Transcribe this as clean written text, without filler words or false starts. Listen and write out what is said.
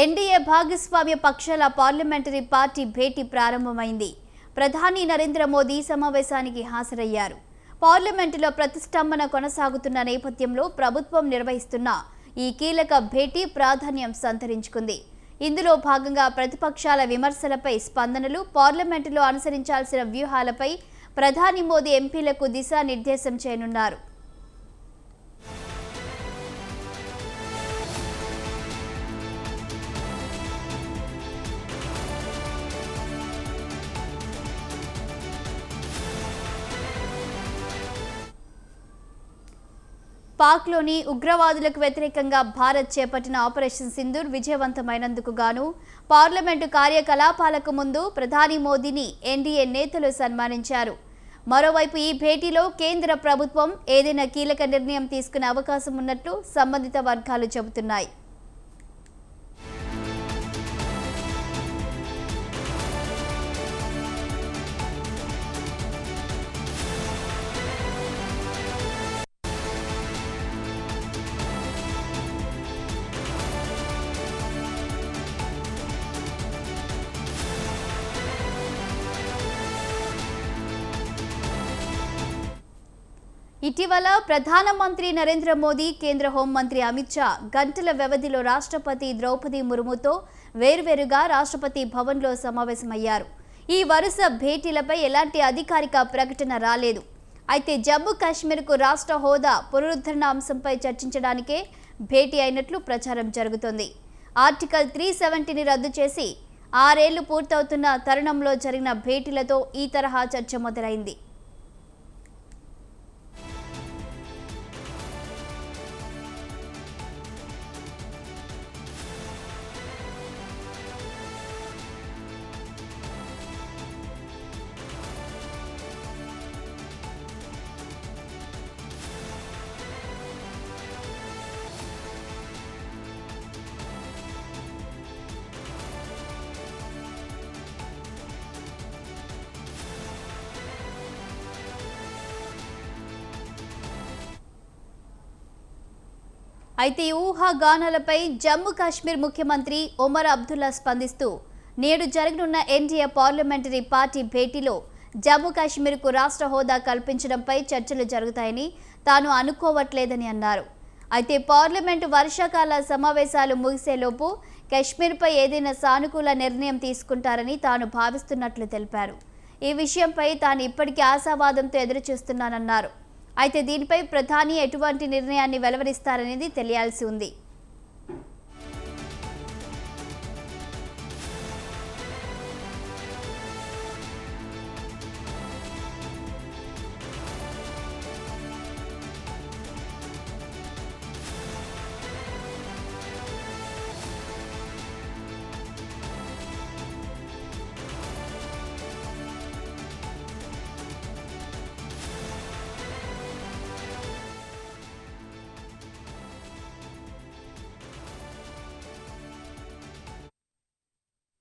NDA భాగస్వామ్య పక్షాల parliamentary party భేటీ ప్రారంభమైంది. ప్రధాని నరేంద్ర మోదీ సమావేశానికి హాజరయ్యారు. పార్లమెంటులో ప్రతిష్టంభన కొనసాగుతున్న నేపథ్యంలో ప్రభుత్వం నిర్వహిస్తున్న ఈ కీలక భేటీ ప్రాధాన్యం సంతరించుకుంది. ఇందులో భాగంగా ప్రతిపక్షాల విమర్శలపై స్పందనలు, పార్లమెంటులో అనుసరించాల్సిన వ్యూహాలపై ప్రధాని మోదీ ఎంపీలకు దిశానిర్దేశం చేయనున్నారు. పాక్లోని ఉగ్రవాదులకు వ్యతిరేకంగా భారత్ చేపట్టిన ఆపరేషన్ సింధూర్ విజయవంతమైనందుకు గాను పార్లమెంటు కార్యకలాపాలకు ముందు ప్రధాని మోదీని ఎన్డీఏ నేతలు సన్మానించారు. మరోవైపు ఈ భేటీలో కేంద్ర ప్రభుత్వం ఏదైనా కీలక నిర్ణయం తీసుకునే అవకాశం ఉన్నట్లు సంబంధిత వర్గాలు చెబుతున్నాయి. ఇటీవల ప్రధానమంత్రి నరేంద్ర మోదీ, కేంద్ర హోంమంత్రి అమిత్ షా గంటల వ్యవధిలో రాష్ట్రపతి ద్రౌపది ముర్ముతో వేర్వేరుగా రాష్ట్రపతి భవన్లో సమావేశమయ్యారు. ఈ వరుస భేటీలపై ఎలాంటి అధికారిక ప్రకటన రాలేదు. అయితే జమ్మూ కాశ్మీర్కు రాష్ట్ర హోదా పునరుద్ధరణ అంశంపై చర్చించడానికే భేటీ అయినట్లు ప్రచారం జరుగుతోంది. ఆర్టికల్ 370ని రద్దు చేసి 6 ఏళ్లు పూర్తవుతున్న తరుణంలో జరిగిన భేటీలతో ఈ తరహా చర్చ మొదలైంది. అయితే ఈ ఊహాగానాలపై జమ్మూ కాశ్మీర్ ముఖ్యమంత్రి ఒమర్ అబ్దుల్లా స్పందిస్తూ నేడు జరగనున్న ఎన్డీఏ పార్లమెంటరీ పార్టీ భేటీలో జమ్మూ కాశ్మీర్కు రాష్ట్ర హోదా కల్పించడంపై చర్చలు జరుగుతాయని తాను అనుకోవట్లేదని అన్నారు. అయితే పార్లమెంటు వర్షాకాల సమావేశాలు ముగిసేలోపు కాశ్మీర్పై ఏదైనా సానుకూల నిర్ణయం తీసుకుంటారని తాను భావిస్తున్నట్లు తెలిపారు. ఈ విషయంపై తాను ఇప్పటికీ ఆశావాదంతో ఎదురుచూస్తున్నానన్నారు. అయితే దీనిపై ప్రధాని ఎటువంటి నిర్ణయాన్ని వెలువరిస్తారనేది తెలియాల్సి ఉంది.